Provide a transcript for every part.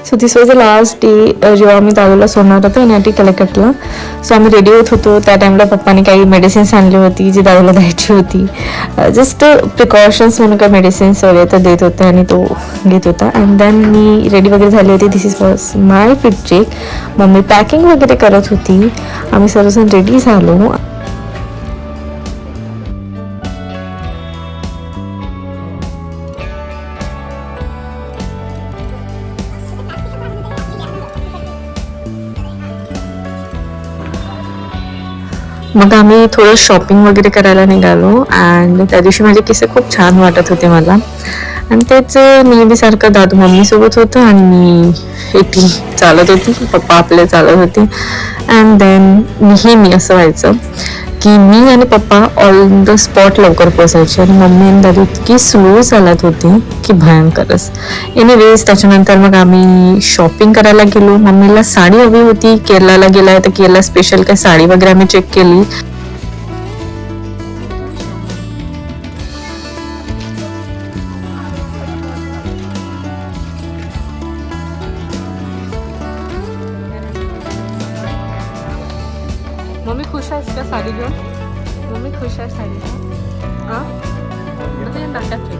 So this was the last day जेव्हा आम्ही दादूला सोडणार होतो एनआयटी कलेक्टला. सो आम्ही रेडी होत होतो. त्या टाईमला पप्पाने काही मेडिसिन्स आणली होती जी दादूला द्यायची होती. जस्ट प्रिकॉशन्स म्हणून काही मेडिसिन्स वगैरे तर देत होते आणि तो घेत होता. अँड देन मी रेडी वगैरे झाली होती. This is was my fit check. Mummy packing वगैरे करत होती. आम्ही सर्वजण रेडी झालो. मग आम्ही थोडं शॉपिंग वगैरे करायला निघालो. अँड त्या दिवशी माझे केस खूप छान वाटत होते मला. आणि तेच नेहमीसारखं दादू मम्मीसोबत होतं आणि मी एकटी चालत होती. पप्पा आपले चालत होते. अँड देन नेहमी असं व्हायचं की मी आणि पप्पा ऑन द स्पॉट लवकर पोचायचे आणि मम्मी आणि दादू इतकी स्लो चालत होती की भयंकरच. एनिवेज त्याच्यानंतर मग आम्ही शॉपिंग करायला गेलो. मम्मीला साडी हवी होती. केरळला गेलाय तर केरला स्पेशल काय साडी वगैरे आम्ही चेक केली. मम्मी खुश आहेस का साडी घेऊन? मम्मी खुश आहे साडी हां नाटक.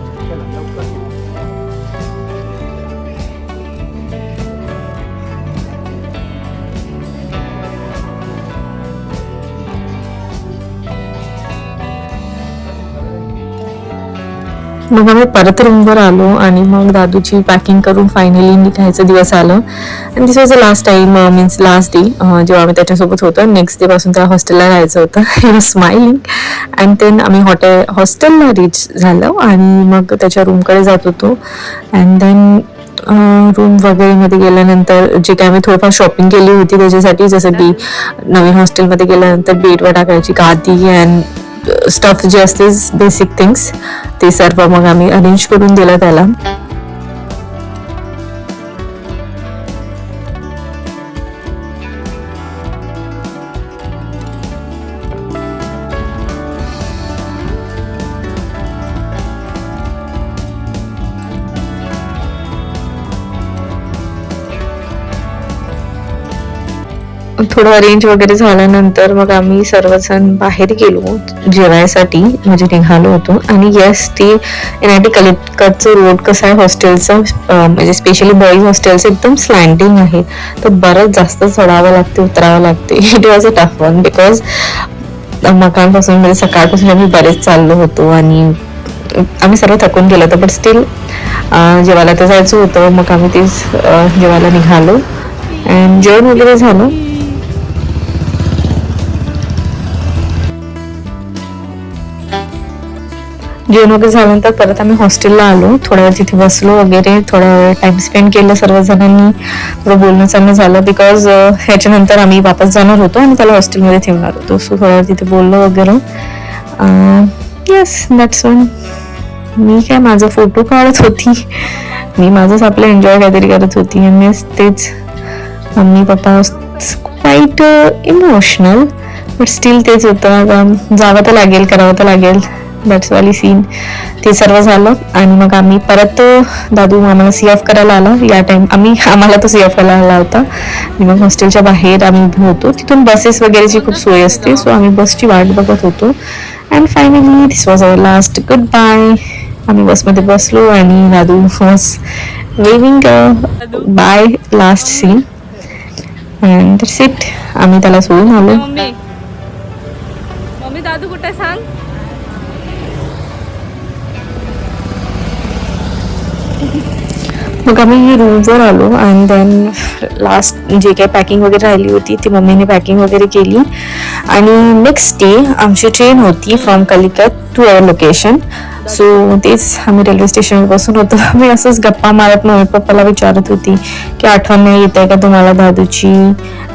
मग आम्ही परत रूमवर आलो आणि मग दादूची पॅकिंग करून फायनली निघायचा दिवस आलं. आणि this was the last time means last day जेव्हा आम्ही त्याच्यासोबत होतो. नेक्स्ट डे पासून त्या हॉस्टेलला राहायचं होतं. He was smiling. And then आम्ही हॉस्टेलला रीच झालो आणि मग त्याच्या रूमकडे जात होतो. अँड देन रूम वगैरे मध्ये गेल्यानंतर जे काय आम्ही थोडंफार शॉपिंग केली होती त्याच्यासाठी, जसं की नवीन हॉस्टेलमध्ये गेल्यानंतर बेडवर टाकायची गादी अँड स्टफ जे असते बेसिक थिंग्स ते सर्व मग आम्ही अरेंज करून दिलं त्याला. थोडं अरेंज वगैरे झाल्यानंतर मग आम्ही सर्वजण बाहेर गेलो जेवायसाठी, म्हणजे निघालो होतो. आणि येस, ते एनआयटी कलेक्टचं रोड कसं आहे हॉस्टेलचं, म्हणजे स्पेशली बॉईज हॉस्टेलचं एकदम स्लँटिंग आहे. तर बरंच जास्त चढावं लागते उतरावं लागते. It was a tough one because मकानपासून म्हणजे सकाळपासून आम्ही बरेच चाललो होतो आणि आम्ही सर्व थकून गेलो होतो. बट स्टील जेवायला तर जायचं होतं. मग आम्ही तेच जेवायला निघालो अँड जेवण वगैरे झालं. जेवण वगैरे झाल्यानंतर परत आम्ही हॉस्टेलला आलो. थोड्या वेळ तिथे बसलो वगैरे, थोडा वेळ टाइम स्पेंड केलं सर्वजणांनी. थोडं बोलणं चालणं झालं बिकॉज ह्याच्यानंतर आम्ही वापस जाणार होतो आणि त्याला हॉस्टेलमध्ये ठेवणार होतो. सो थोड्या वेळ तिथे बोललो वगैरे. Yes, that's one. मी काय माझा फोटो काढत होती. मी माझंच आपलं एन्जॉय काहीतरी करत होती. आणि तेच mummy papa quiet emotional, but still तेच होतं, जावं तर लागेल, करावं तर लागेल. दॅट्स वाली सीन. ते सर्व झालं आणि मग आम्ही परत दादू आम्हाला सी ऑफ करायला आला. या टाइम आम्हाला तो सी ऑफ करायला आला होता. आणि मग हॉस्टेलच्या बाहेर आम्ही उभे होतो. तिथून बसेस वगैरेची खूप सोय असते. सो आम्ही बसची वाट बघत होतो. And finally this was our last goodbye. आम्ही बसमध्ये बसलो आणि दादू was waving bye last scene. And that's it. आम्ही त्याला सोडून आलो. मम्मी दादू कुठे सांग. मग आम्ही रूमवर आलो अँड देन लास्ट जे काही पॅकिंग वगैरे राहिली होती ती मम्मीने पॅकिंग वगैरे केली. आणि नेक्स्ट डे आमची ट्रेन होती from Calicut to our location. So तेच आम्ही रेल्वे स्टेशनवर बसून होतो. मी असंच गप्पा मारत मम्मी पप्पाला विचारत होती की आठवण नाही येत आहे का तुम्हाला दादूची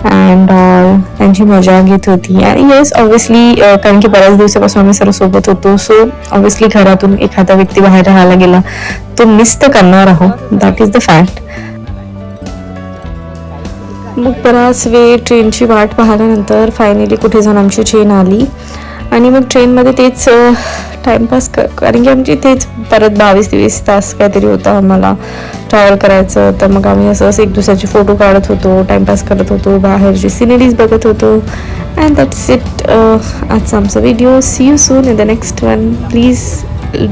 अँड ऑल. त्यांची मजा घेत होती. आणि येस, ऑब्व्हियसली कारण की बऱ्याच दिवसापासून आम्ही सर्व सोबत होतो. सो ऑब्व्हियसली घरातून एखादा व्यक्ती बाहेर राहायला गेला तो मिस तर करणार आहोत. That is the fact. मग बराच वेळ ट्रेनची वाट पाहिल्यानंतर फायनली कुठे जाऊन आमची ट्रेन आली. आणि मग ट्रेनमध्ये तेच टाईमपास कारण की आमची इथेच परत 22-23 तास काहीतरी होतं आम्हाला ट्रॅव्हल करायचं. तर मग आम्ही असंच एक दुसऱ्याचे फोटो काढत होतो, टाईमपास करत होतो, बाहेरची सिनरीज बघत होतो. And that's it. आजचा आमचा video. See you soon in the next one. Please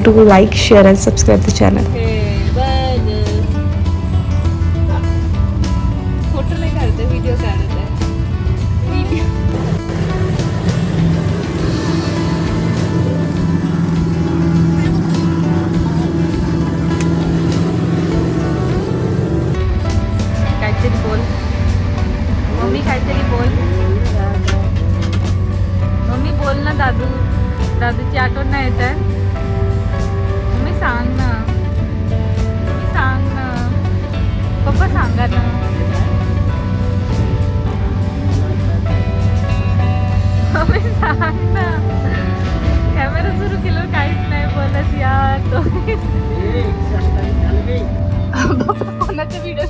do like, share and subscribe the channel. Photo नाही काढते, व्हिडिओ काढत आहे. काहीतरी बोल मम्मी, काहीतरी बोल मम्मी, बोल ना. दादूची आठवण नाही येत आहे. मम्मी सांग ना, मम्मी सांग ना, पप्पा सांगा ना. मम्मी सांग ना. कॅमेरा सुरू केलं काहीच नाही बोलत यार. तो कोणाचा व्हिडिओ